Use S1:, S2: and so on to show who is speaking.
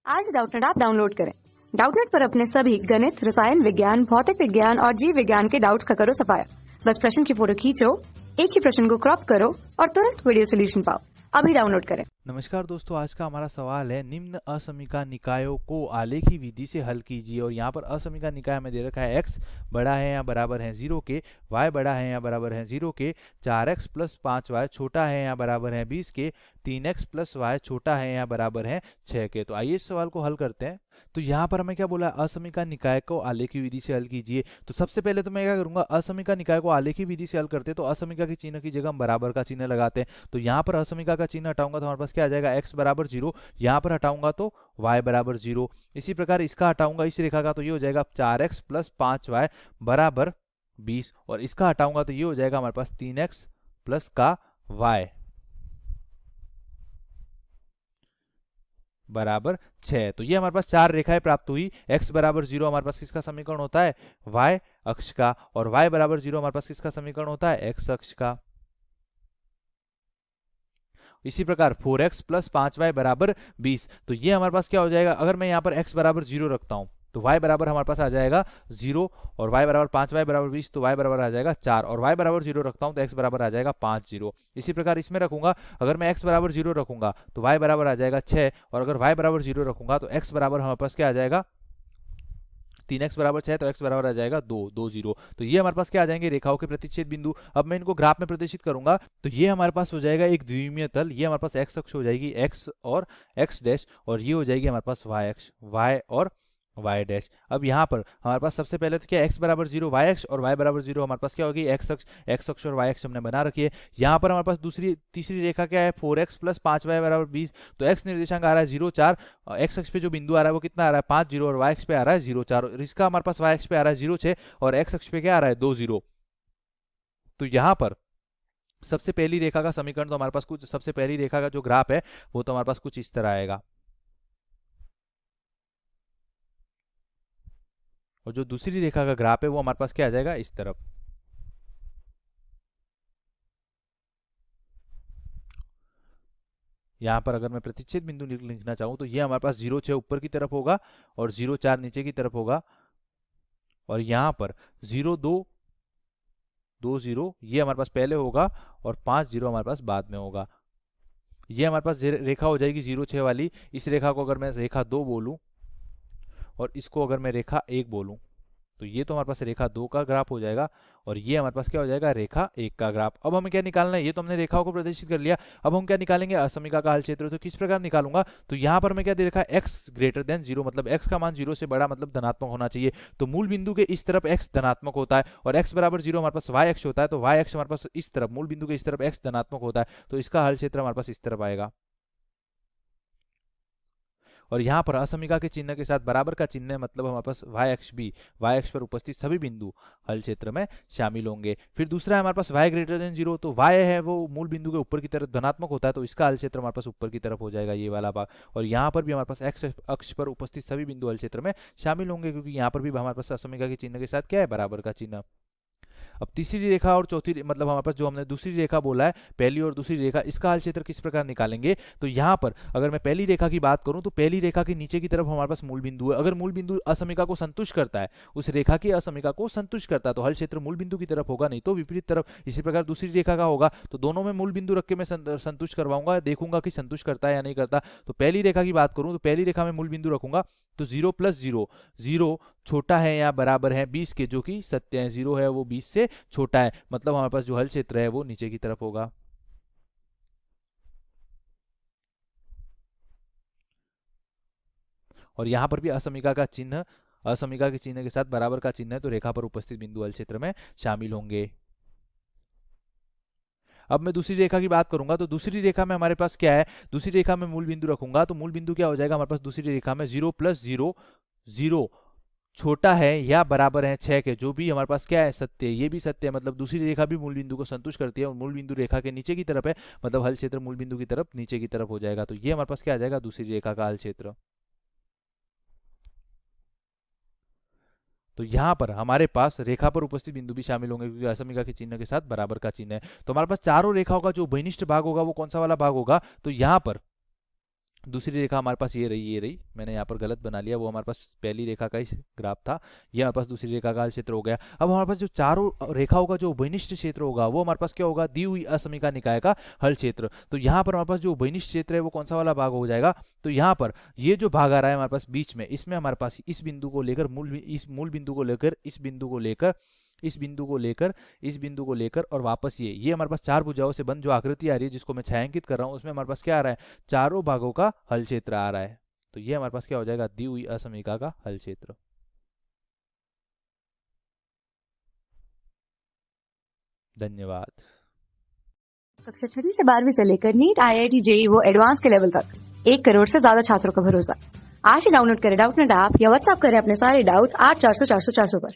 S1: आज Doubtnut app download करें। Doubtnut पर अपने सभी गणित, रसायन विज्ञान, भौतिक विज्ञान और जीव विज्ञान के डाउट्स का करो सफाया। बस प्रश्न की फोटो खींचो, एक ही प्रश्न को क्रॉप करो और तुरंत वीडियो सोल्यूशन पाओ। अभी डाउनलोड करें।
S2: नमस्कार दोस्तों, आज का हमारा सवाल है निम्न असमीका निकायों को आलेखी विधि से हल कीजिए। और यहाँ पर असमीका निकाय में दे रखा है x बड़ा है या बराबर है 0 के, y बड़ा है या बराबर है 0 के, 4x प्लस 5y छोटा है या बराबर है 20 के, 3x प्लस y छोटा है या बराबर है 6 के। तो आइए इस सवाल को हल करते हैं। तो यहाँ पर हमें क्या बोला है, असमीका निकाय को आलेखी विधि से हल कीजिए। तो सबसे पहले तो मैं क्या करूंगा, असमीका निकाय को आलेखी विधि से हल करते हैं तो असमीका की चिन्ह की जगह हम बराबर का चिन्ह लगाते हैं। तो यहाँ पर असमीका का चिन्ह हटाऊंगा तो हमारे पास क्या आ जाएगा, x बराबर 0, यहाँ पर हटाऊंगा तो y बराबर 0। इसी प्रकार इसका हटाऊंगा इस रेखा का तो ये हो जाएगा 4x प्लस 5y बराबर 20, और इसका हटाऊंगा तो ये हो जाएगा हमारे पास 3x प्लस का y बराबर 6। तो ये हमारे पास चार रेखाएं प्राप्त हुई। x बराबर 0 हमारे पास किसका समीकरण होता है, y अक्ष का, और y बराबर 0 हमारे पास किसका समीकरण होता है, x अक्ष का। इसी प्रकार 4x प्लस 5y बराबर 20। तो ये हमारे पास क्या हो जाएगा, अगर मैं यहाँ पर x बराबर 0 रखता हूं तो y बराबर हमारे पास आ जाएगा 0, और y बराबर 5y बराबर 20 तो y बराबर आ जाएगा 4, और y बराबर 0 रखता हूं तो x बराबर आ जाएगा 5 0। इसी प्रकार इसमें रखूंगा, अगर मैं x बराबर 0 रखूंगा तो y बराबर आ जाएगा 6, और अगर y बराबर 0 रखूंगा तो x बराबर हमारे पास क्या आ जाएगा, 3x बराबर 6, तो x बराबर आ जाएगा 2 2 0। तो ये हमारे पास क्या आ जाएंगे, रेखाओं के प्रतिच्छेद बिंदु। अब मैं इनको ग्राफ में प्रदर्शित करूंगा तो ये हमारे पास हो जाएगा एक द्विमीय तल। ये हमारे पास x अक्ष हो जाएगी, x और x डैश, और ये हो जाएगी हमारे पास y अक्ष, y और y डैश। अब यहाँ पर हमारे पास सबसे पहले तो क्या x बराबर 0 y अक्ष और y बराबर 0 हमारे पास क्या होगी, x अक्ष और y अक्ष हमने बना रखी है। यहाँ पर हमारे पास तीसरी रेखा क्या है, 4x प्लस 5y बराबर 20। तो x निर्देशांक आ रहा है 0 4, x अक्ष पे जो बिंदु आ रहा है वो कितना आ रहा है 5 0, और y अक्ष पे आ रहा है 0 4, और इसका हमारे पास y अक्ष पे आ रहा है 0 6, और x अक्ष पे क्या आ रहा है 2 0। तो यहाँ पर सबसे पहली रेखा का समीकरण तो हमारे पास कुछ, सबसे पहली रेखा का जो ग्राफ है वो तो हमारे पास कुछ इस तरह आएगा, और जो दूसरी रेखा का ग्राफ है वो हमारे पास क्या आ जाएगा, इस तरफ। यहाँ पर अगर मैं प्रतिच्छेद बिंदु लिखना चाहूँ तो ये हमारे पास 0 6 ऊपर की तरफ होगा और 0 4 नीचे की तरफ होगा, और यहाँ पर 0 2 2 0 ये हमारे पास पहले होगा, और 5 0 हमारे पास बाद में होगा। ये हमारे पास रेखा हो जाएगी 0 6 वाली। इस रेखा को अगर मैं रेखा 2 बोलूँ और इसको अगर मैं रेखा 1 बोलूँ तो ये तो हमारे पास रेखा 2 का ग्राफ हो जाएगा, और ये हमारे पास क्या हो जाएगा, रेखा 1 का ग्राफ। अब हमें क्या निकालना है, ये तो हमने रेखाओं को प्रदर्शित कर लिया। अब हम क्या निकालेंगे, असमीका का हल क्षेत्र। तो किस प्रकार निकालूंगा, तो यहाँ पर मैं क्या दे रखा है, x ग्रेटर देन 0, मतलब x का मान 0 से बड़ा, मतलब धनात्मक होना चाहिए। तो मूल बिंदु के इस तरफ x धनात्मक होता है, और x बराबर 0 हमारे पास y अक्ष होता है, तो y अक्ष हमारे पास इस तरफ, मूल बिंदु के इस तरफ x धनात्मक होता है, तो इसका हल क्षेत्र हमारे पास इस तरफ आएगा। और यहाँ पर असमीका के चिन्ह के साथ बराबर का चिन्ह है, मतलब हमारे पास y अक्ष भी, y अक्ष पर उपस्थित सभी बिंदु हल क्षेत्र में शामिल होंगे। फिर दूसरा है हमारे पास y ग्रेटर देन 0, तो y है वो मूल बिंदु के ऊपर की तरफ धनात्मक होता है, तो इसका हल क्षेत्र हमारे पास ऊपर की तरफ हो जाएगा, ये वाला भाग। और यहाँ पर भी हमारे पास x अक्ष पर उपस्थित सभी बिंदु हल क्षेत्र में शामिल होंगे, क्योंकि यहाँ पर भी हमारे पास असमीका के चिन्ह के साथ क्या है, बराबर का चिन्ह। अब तीसरी रेखा और चौथी, मतलब हमारे पास जो हमने दूसरी रेखा बोला है, पहली और दूसरी रेखा, इसका हल क्षेत्र किस प्रकार निकालेंगे। तो यहाँ पर अगर मैं पहली रेखा की बात करूं तो पहली रेखा के नीचे की तरफ हमारे पास मूल बिंदु है। अगर मूल बिंदु असमीका को संतुष्ट करता है, उस रेखा की असमीका को संतुष्ट करता है, तो हल क्षेत्र मूल बिंदु की तरफ होगा, नहीं तो विपरीत तरफ। इसी प्रकार दूसरी रेखा का होगा, तो दोनों में मूल बिंदु रख के मैं संतुष्ट करवाऊंगा, देखूंगा कि संतुष्ट करता है या नहीं करता। तो पहली रेखा की बात करूं तो पहली रेखा में मूल बिंदु रखूंगा तो 0 प्लस 0, 0 छोटा है या बराबर है 20 के, जो कि सत्य है, 0 है वो 20 से छोटा है, मतलब हमारे पास जो हल क्षेत्र है वो नीचे की तरफ होगा। और यहां पर भी असमीका का चिन्ह, असमीका के चिन्ह के साथ बराबर का चिन्ह है, तो रेखा पर उपस्थित बिंदु हल क्षेत्र में शामिल होंगे। अब मैं दूसरी रेखा की बात करूंगा तो दूसरी रेखा में हमारे पास क्या है, दूसरी रेखा में मूल बिंदु रखूंगा तो मूल बिंदु क्या हो जाएगा हमारे पास दूसरी रेखा में, 0 प्लस 0, 0 छोटा है या बराबर है 6 के, जो भी हमारे पास क्या है, सत्य है, ये भी सत्य है, मतलब दूसरी रेखा भी मूल बिंदु को संतुष्ट करती है, और मूल बिंदु रेखा के नीचे की तरफ है, मतलब हल क्षेत्र मूल बिंदु की तरफ नीचे की तरफ हो जाएगा। तो ये हमारे पास क्या आ जाएगा, दूसरी रेखा का हल क्षेत्र। तो यहाँ पर हमारे पास रेखा पर उपस्थित बिंदु भी शामिल होंगे, क्योंकि असमीका के चिन्ह के साथ बराबर का चिन्ह है। तो हमारे पास चारों रेखाओं का जो बहिनिष्ठ भाग होगा वो कौन सा वाला भाग होगा, तो यहाँ पर दूसरी रेखा हमारे पास ये रही, मैंने यहाँ पर गलत बना लिया, वो हमारे पास पहली रेखा का ही ग्राफ था, ये हमारे पास दूसरी रेखा का हल क्षेत्र हो गया। अब हमारे पास जो चारों रेखाओं का जो उभयनिष्ठ क्षेत्र होगा वो हमारे पास क्या होगा, दी हुई असमीका निकाय का हल क्षेत्र। तो यहाँ पर हमारे पास जो उभयनिष्ठ क्षेत्र है वो कौन सा वाला भाग हो जाएगा, तो यहाँ पर ये जो भाग आ रहा है हमारे पास बीच में, इसमें हमारे पास इस बिंदु को लेकर इस मूल बिंदु को लेकर इस बिंदु को लेकर इस बिंदु को लेकर इस बिंदु को लेकर और वापस ये हमारे पास चार भुजाओं से बंद जो आकृति आ रही है जिसको मैं छायांकित कर रहा हूं, उसमें हमारे पास क्या आ रहा है, चारों भागों का हल क्षेत्र आ रहा है। तो ये हमारे पास क्या हो जाएगा, दी हुई असमीका का हल क्षेत्र। धन्यवाद।
S1: कक्षा 6 से 12वीं से लेकर नीट, IIT, JEE वो एडवांस के लेवल तक 1 करोड़ से ज्यादा छात्रों का भरोसा। आज ही डाउनलोड करें डाउटनेट ऐप या व्हाट्सएप करें अपने सारे डाउट्स 8400 400 400 पर।